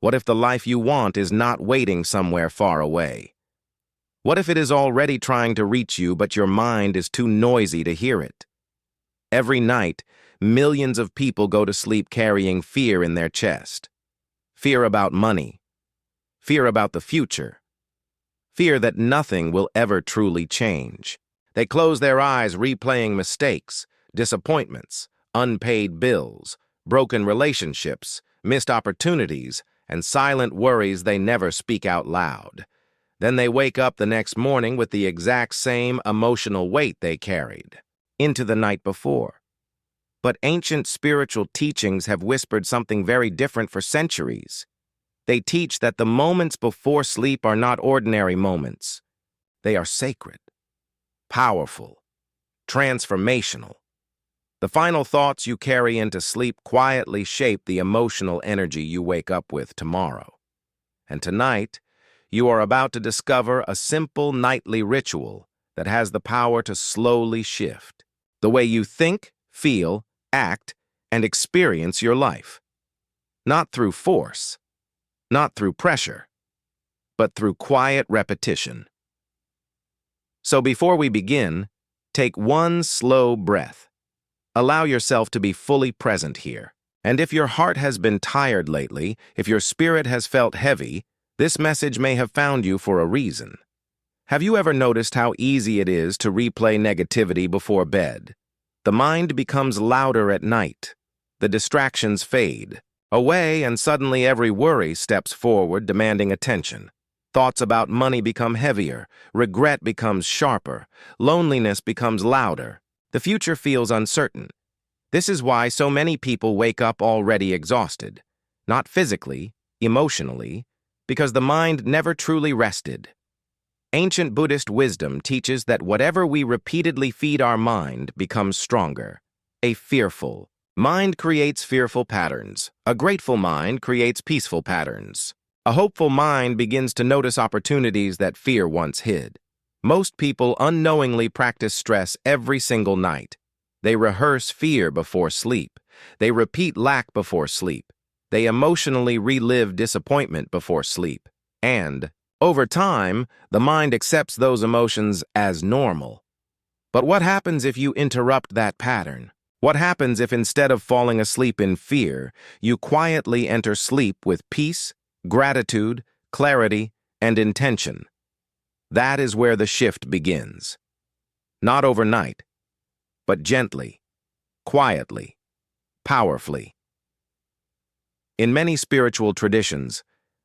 What if the life you want is not waiting somewhere far away? What if it is already trying to reach you, but your mind is too noisy to hear it? Every night, millions of people go to sleep carrying fear in their chest. Fear about money. Fear about the future. Fear that nothing will ever truly change. They close their eyes replaying mistakes, disappointments, unpaid bills, broken relationships, missed opportunities, and silent worries they never speak out loud. Then they wake up the next morning with the exact same emotional weight they carried into the night before. But ancient spiritual teachings have whispered something very different for centuries. They teach that the moments before sleep are not ordinary moments. They are sacred, powerful, transformational. The final thoughts you carry into sleep quietly shape the emotional energy you wake up with tomorrow. And tonight, you are about to discover a simple nightly ritual that has the power to slowly shift the way you think, feel, act, and experience your life. Not through force, not through pressure, but through quiet repetition. So before we begin, take one slow breath. Allow yourself to be fully present here. And if your heart has been tired lately, if your spirit has felt heavy, this message may have found you for a reason. Have you ever noticed how easy it is to replay negativity before bed? The mind becomes louder at night. The distractions fade away, and suddenly every worry steps forward, demanding attention. Thoughts about money become heavier, regret becomes sharper, loneliness becomes louder. The future feels uncertain. This is why so many people wake up already exhausted, not physically, emotionally, because the mind never truly rested. Ancient Buddhist wisdom teaches that whatever we repeatedly feed our mind becomes stronger. A fearful mind creates fearful patterns. A grateful mind creates peaceful patterns. A hopeful mind begins to notice opportunities that fear once hid. Most people unknowingly practice stress every single night. They rehearse fear before sleep. They repeat lack before sleep. They emotionally relive disappointment before sleep. And, over time, the mind accepts those emotions as normal. But what happens if you interrupt that pattern? What happens if instead of falling asleep in fear, you quietly enter sleep with peace, gratitude, clarity, and intention? That is where the shift begins. Not overnight, but gently, quietly, powerfully. In many spiritual traditions,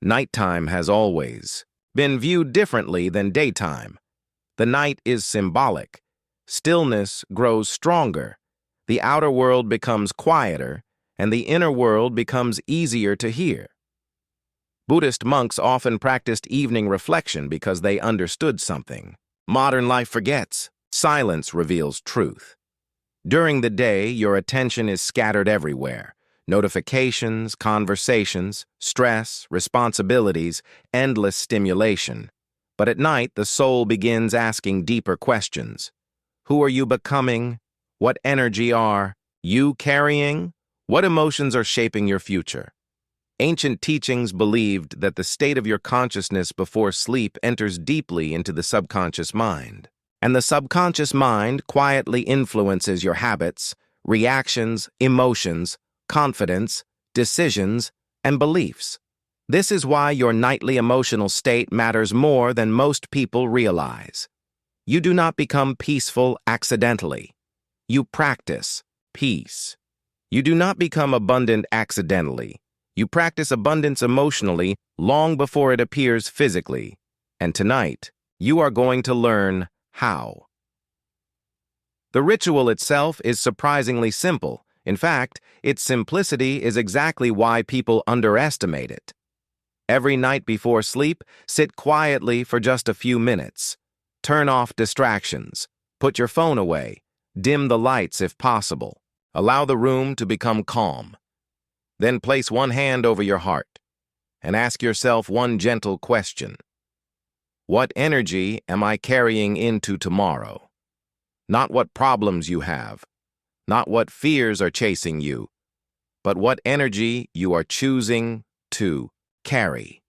nighttime has always been viewed differently than daytime. The night is symbolic. Stillness grows stronger. The outer world becomes quieter, and the inner world becomes easier to hear. Buddhist monks often practiced evening reflection because they understood something. Modern life forgets. Silence reveals truth. During the day, your attention is scattered everywhere. Notifications, conversations, stress, responsibilities, endless stimulation. But at night, the soul begins asking deeper questions. Who are you becoming? What energy are you carrying? What emotions are shaping your future? Ancient teachings believed that the state of your consciousness before sleep enters deeply into the subconscious mind. And the subconscious mind quietly influences your habits, reactions, emotions, confidence, decisions, and beliefs. This is why your nightly emotional state matters more than most people realize. You do not become peaceful accidentally. You practice peace. You do not become abundant accidentally. You practice abundance emotionally long before it appears physically. And tonight, you are going to learn how. The ritual itself is surprisingly simple. In fact, its simplicity is exactly why people underestimate it. Every night before sleep, sit quietly for just a few minutes. Turn off distractions. Put your phone away. Dim the lights if possible. Allow the room to become calm. Then place one hand over your heart and ask yourself one gentle question. What energy am I carrying into tomorrow? Not what problems you have, not what fears are chasing you, but what energy you are choosing to carry.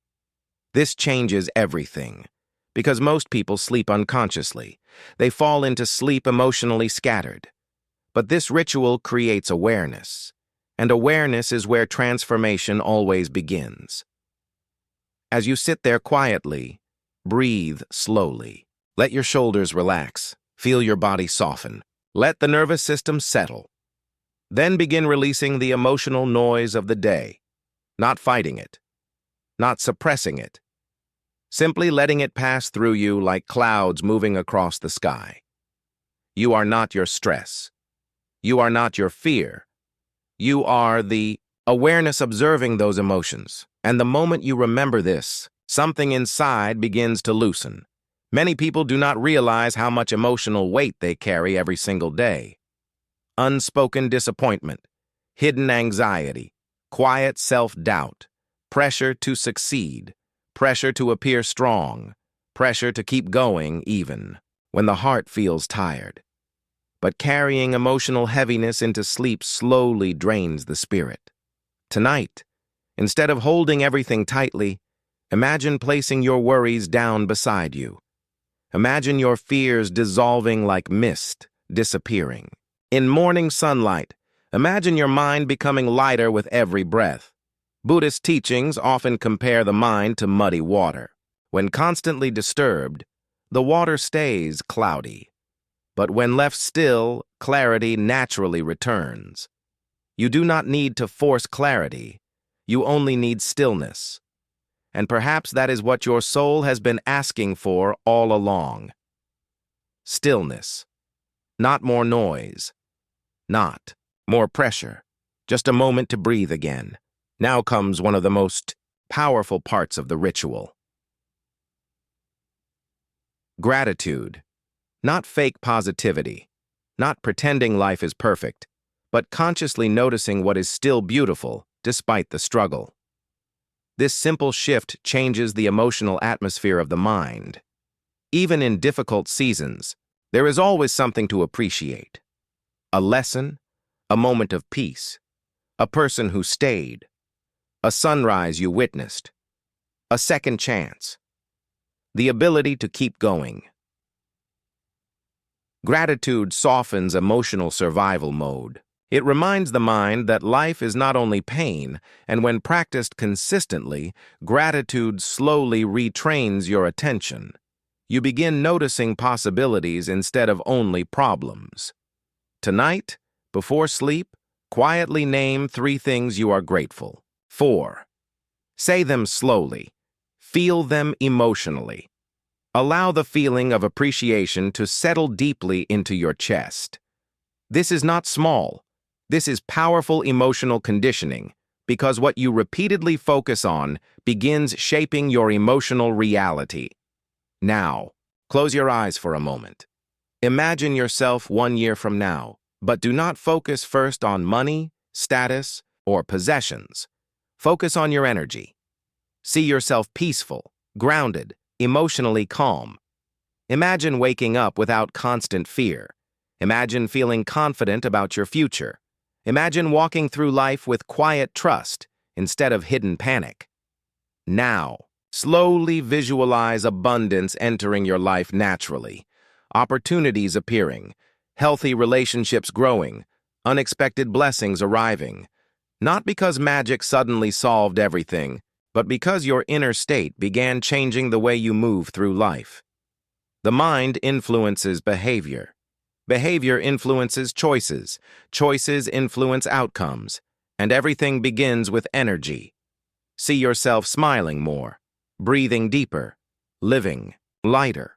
This changes everything, because most people sleep unconsciously. They fall into sleep emotionally scattered. But this ritual creates awareness, and awareness is where transformation always begins. As you sit there quietly, breathe slowly. Let your shoulders relax. Feel your body soften. Let the nervous system settle. Then begin releasing the emotional noise of the day, not fighting it, not suppressing it, simply letting it pass through you like clouds moving across the sky. You are not your stress. You are not your fear. You are the awareness observing those emotions. And the moment you remember this, something inside begins to loosen. Many people do not realize how much emotional weight they carry every single day. Unspoken disappointment, hidden anxiety, quiet self-doubt, pressure to succeed, pressure to appear strong, pressure to keep going even when the heart feels tired. But carrying emotional heaviness into sleep slowly drains the spirit. Tonight, instead of holding everything tightly, imagine placing your worries down beside you. Imagine your fears dissolving like mist, disappearing. In morning sunlight, imagine your mind becoming lighter with every breath. Buddhist teachings often compare the mind to muddy water. When constantly disturbed, the water stays cloudy. But when left still, clarity naturally returns. You do not need to force clarity. You only need stillness. And perhaps that is what your soul has been asking for all along. Stillness. Not more noise. Not more pressure. Just a moment to breathe again. Now comes one of the most powerful parts of the ritual. Gratitude. Not fake positivity. Not pretending life is perfect, but consciously noticing what is still beautiful despite the struggle. This simple shift changes the emotional atmosphere of the mind. Even in difficult seasons, there is always something to appreciate. A lesson, a moment of peace, a person who stayed, a sunrise you witnessed, a second chance, the ability to keep going. Gratitude softens emotional survival mode. It reminds the mind that life is not only pain, and when practiced consistently, gratitude slowly retrains your attention. You begin noticing possibilities instead of only problems. Tonight, before sleep, quietly name 3 things you are grateful for. Say them slowly. Feel them emotionally. Allow the feeling of appreciation to settle deeply into your chest. This is not small. This is powerful emotional conditioning, because what you repeatedly focus on begins shaping your emotional reality. Now, close your eyes for a moment. Imagine yourself 1 year from now, but do not focus first on money, status, or possessions. Focus on your energy. See yourself peaceful, grounded, emotionally calm. Imagine waking up without constant fear. Imagine feeling confident about your future. Imagine walking through life with quiet trust instead of hidden panic. Now, slowly visualize abundance entering your life naturally. Opportunities appearing, healthy relationships growing, unexpected blessings arriving. Not because magic suddenly solved everything, but because your inner state began changing the way you move through life. The mind influences behavior. Behavior influences choices. Choices influence outcomes. And everything begins with energy. See yourself smiling more, breathing deeper, living lighter.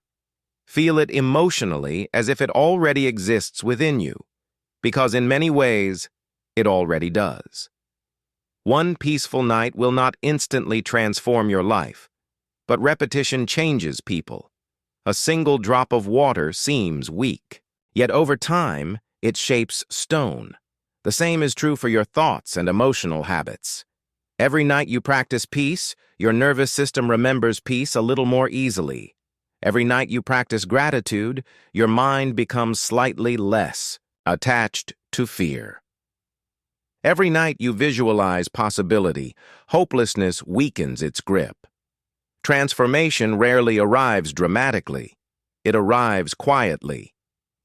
Feel it emotionally as if it already exists within you, because in many ways, it already does. One peaceful night will not instantly transform your life, but repetition changes people. A single drop of water seems weak, yet over time, it shapes stone. The same is true for your thoughts and emotional habits. Every night you practice peace, your nervous system remembers peace a little more easily. Every night you practice gratitude, your mind becomes slightly less attached to fear. Every night you visualize possibility. Hopelessness weakens its grip. Transformation rarely arrives dramatically. It arrives quietly,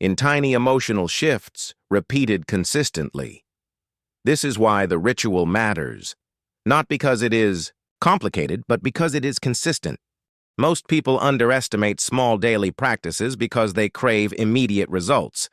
in tiny emotional shifts, repeated consistently. This is why the ritual matters. Not because it is complicated, but because it is consistent. Most people underestimate small daily practices because they crave immediate results.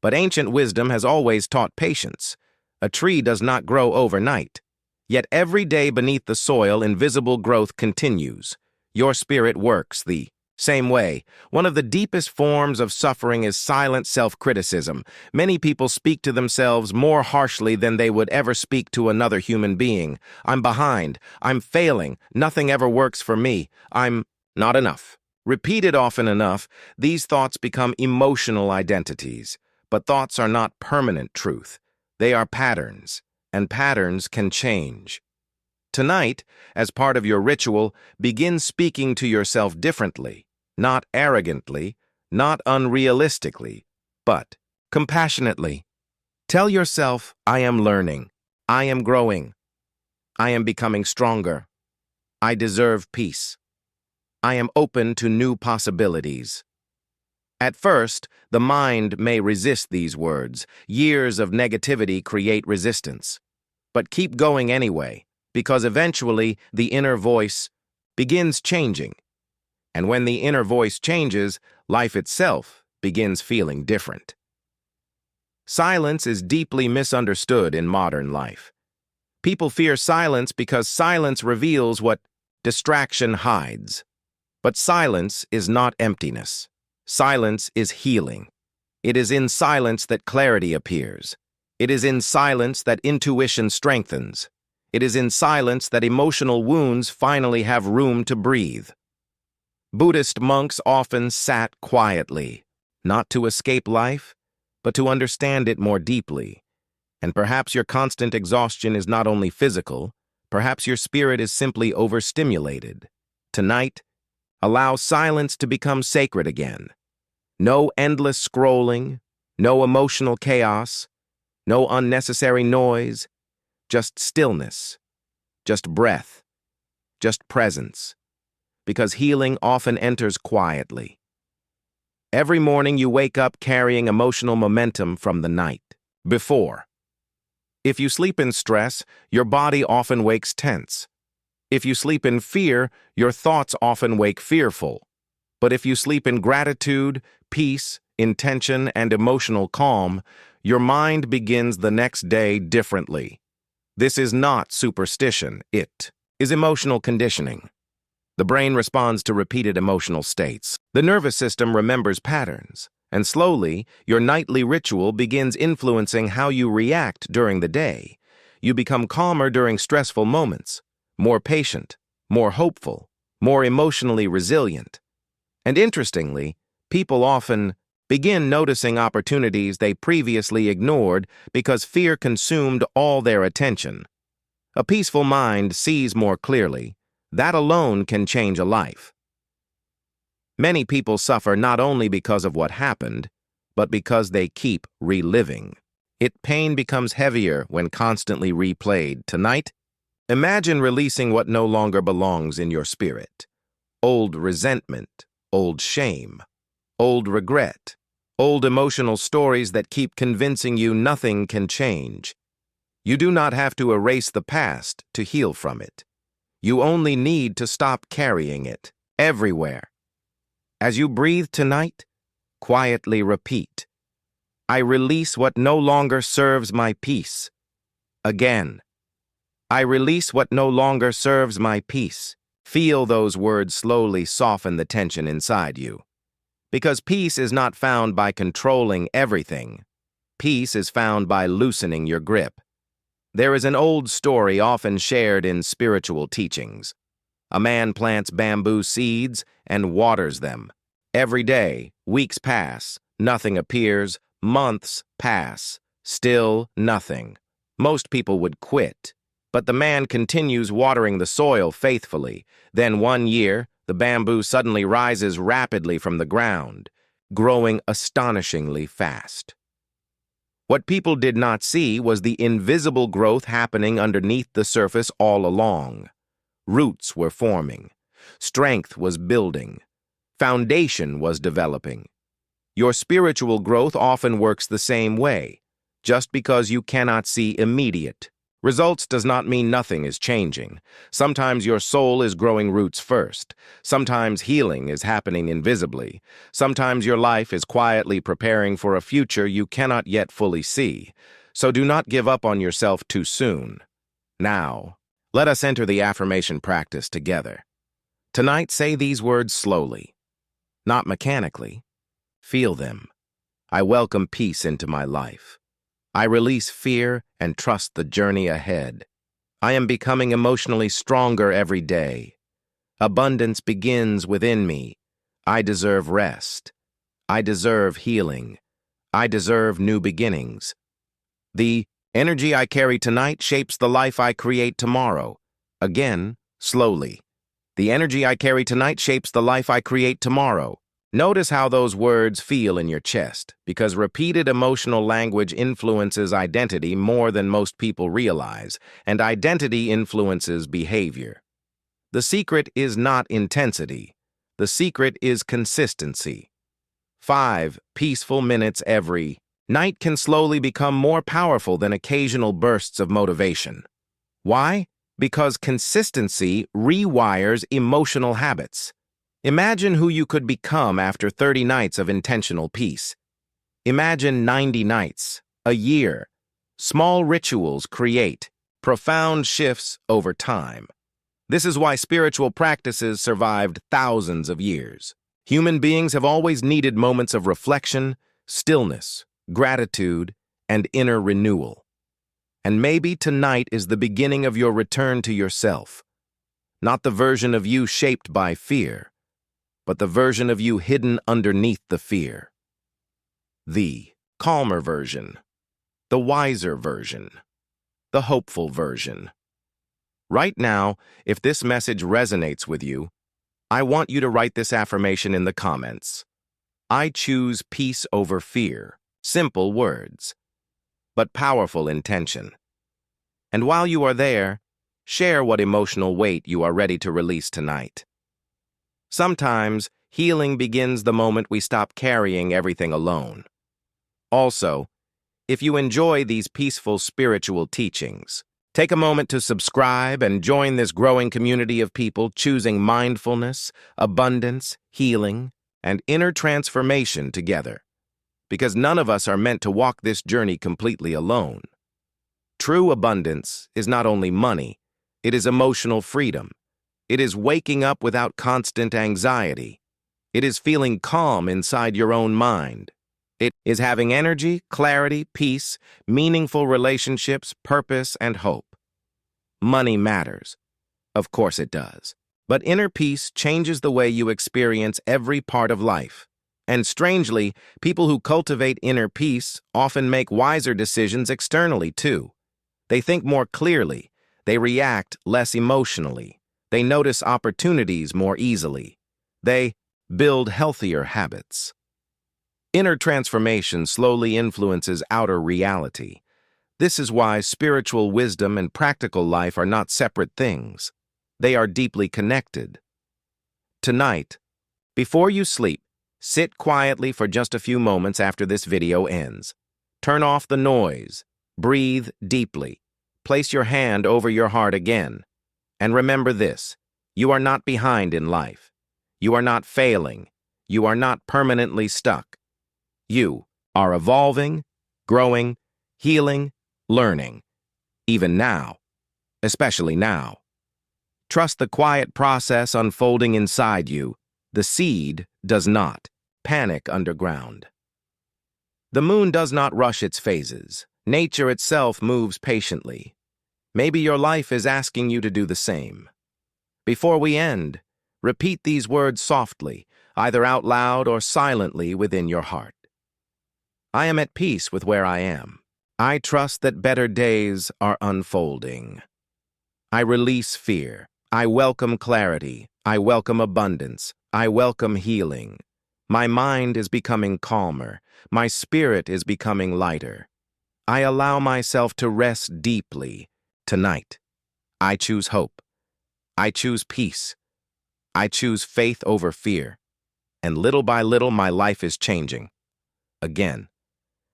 But ancient wisdom has always taught patience. A tree does not grow overnight. Yet every day beneath the soil, invisible growth continues. Your spirit works the same way. One of the deepest forms of suffering is silent self-criticism. Many people speak to themselves more harshly than they would ever speak to another human being. I'm behind. I'm failing. Nothing ever works for me. I'm not enough. Repeated often enough, these thoughts become emotional identities. But thoughts are not permanent truth. They are patterns, and patterns can change. Tonight, as part of your ritual, begin speaking to yourself differently. Not arrogantly, not unrealistically, but compassionately. Tell yourself, I am learning, I am growing, I am becoming stronger, I deserve peace, I am open to new possibilities. At first, the mind may resist these words. Years of negativity create resistance. But keep going anyway, because eventually the inner voice begins changing. And when the inner voice changes, life itself begins feeling different. Silence is deeply misunderstood in modern life. People fear silence because silence reveals what distraction hides. But silence is not emptiness. Silence is healing. It is in silence that clarity appears. It is in silence that intuition strengthens. It is in silence that emotional wounds finally have room to breathe. Buddhist monks often sat quietly, not to escape life, but to understand it more deeply. And perhaps your constant exhaustion is not only physical, perhaps your spirit is simply overstimulated. Tonight, allow silence to become sacred again. No endless scrolling, no emotional chaos, no unnecessary noise, just stillness, just breath, just presence. Because healing often enters quietly. Every morning you wake up carrying emotional momentum from the night before. If you sleep in stress, your body often wakes tense. If you sleep in fear, your thoughts often wake fearful. But if you sleep in gratitude, peace, intention, and emotional calm, your mind begins the next day differently. This is not superstition, it is emotional conditioning. The brain responds to repeated emotional states. The nervous system remembers patterns, and slowly, your nightly ritual begins influencing how you react during the day. You become calmer during stressful moments, more patient, more hopeful, more emotionally resilient. And interestingly, people often begin noticing opportunities they previously ignored because fear consumed all their attention. A peaceful mind sees more clearly. That alone can change a life. Many people suffer not only because of what happened, but because they keep reliving. Pain becomes heavier when constantly replayed. Tonight, imagine releasing what no longer belongs in your spirit. Old resentment, old shame, old regret, old emotional stories that keep convincing you nothing can change. You do not have to erase the past to heal from it. You only need to stop carrying it everywhere. As you breathe tonight, quietly repeat, I release what no longer serves my peace. Again, I release what no longer serves my peace. Feel those words slowly soften the tension inside you. Because peace is not found by controlling everything. Peace is found by loosening your grip. There is an old story often shared in spiritual teachings. A man plants bamboo seeds and waters them. Every day, weeks pass, nothing appears, months pass, still nothing. Most people would quit, but the man continues watering the soil faithfully. Then one year, the bamboo suddenly rises rapidly from the ground, growing astonishingly fast. What people did not see was the invisible growth happening underneath the surface all along. Roots were forming. Strength was building. Foundation was developing. Your spiritual growth often works the same way. Just because you cannot see immediate results does not mean nothing is changing. Sometimes your soul is growing roots first. Sometimes healing is happening invisibly. Sometimes your life is quietly preparing for a future you cannot yet fully see. So do not give up on yourself too soon. Now, let us enter the affirmation practice together. Tonight, say these words slowly, not mechanically. Feel them. I welcome peace into my life. I release fear and trust the journey ahead. I am becoming emotionally stronger every day. Abundance begins within me. I deserve rest. I deserve healing. I deserve new beginnings. The energy I carry tonight shapes the life I create tomorrow. Again, slowly. The energy I carry tonight shapes the life I create tomorrow. Notice how those words feel in your chest, because repeated emotional language influences identity more than most people realize, and identity influences behavior. The secret is not intensity. The secret is consistency. 5 peaceful minutes every night can slowly become more powerful than occasional bursts of motivation. Why? Because consistency rewires emotional habits. Imagine who you could become after 30 nights of intentional peace. Imagine 90 nights, a year. Small rituals create profound shifts over time. This is why spiritual practices survived thousands of years. Human beings have always needed moments of reflection, stillness, gratitude, and inner renewal. And maybe tonight is the beginning of your return to yourself. Not the version of you shaped by fear, but the version of you hidden underneath the fear. The calmer version, the wiser version, the hopeful version. Right now, if this message resonates with you, I want you to write this affirmation in the comments. I choose peace over fear. Simple words, but powerful intention. And while you are there, share what emotional weight you are ready to release tonight. Sometimes, healing begins the moment we stop carrying everything alone. Also, if you enjoy these peaceful spiritual teachings, take a moment to subscribe and join this growing community of people choosing mindfulness, abundance, healing, and inner transformation together. Because none of us are meant to walk this journey completely alone. True abundance is not only money, it is emotional freedom. It is waking up without constant anxiety. It is feeling calm inside your own mind. It is having energy, clarity, peace, meaningful relationships, purpose, and hope. Money matters. Of course it does. But inner peace changes the way you experience every part of life. And strangely, people who cultivate inner peace often make wiser decisions externally too. They think more clearly. They react less emotionally. They notice opportunities more easily. They build healthier habits. Inner transformation slowly influences outer reality. This is why spiritual wisdom and practical life are not separate things. They are deeply connected. Tonight, before you sleep, sit quietly for just a few moments after this video ends. Turn off the noise. Breathe deeply. Place your hand over your heart again. And remember this, you are not behind in life. You are not failing. You are not permanently stuck. You are evolving, growing, healing, learning. Even now. Especially now. Trust the quiet process unfolding inside you. The seed does not panic underground. The moon does not rush its phases. Nature itself moves patiently. Maybe your life is asking you to do the same. Before we end, repeat these words softly, either out loud or silently within your heart. I am at peace with where I am. I trust that better days are unfolding. I release fear. I welcome clarity. I welcome abundance. I welcome healing. My mind is becoming calmer. My spirit is becoming lighter. I allow myself to rest deeply tonight. I choose hope. I choose peace. I choose faith over fear. And little by little, my life is changing. Again.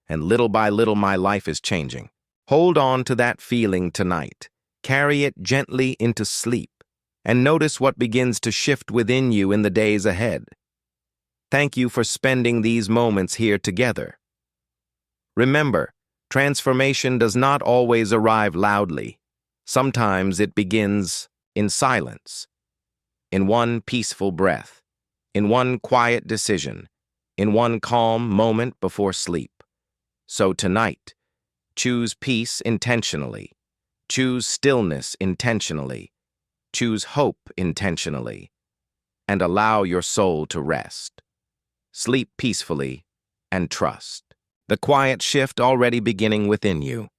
And little by little, my life is changing. Hold on to that feeling tonight. Carry it gently into sleep. And notice what begins to shift within you in the days ahead. Thank you for spending these moments here together. Remember, transformation does not always arrive loudly. Sometimes it begins in silence, in one peaceful breath, in one quiet decision, in one calm moment before sleep. So tonight, choose peace intentionally. Choose stillness intentionally. Choose hope intentionally. And allow your soul to rest. Sleep peacefully and trust the quiet shift already beginning within you.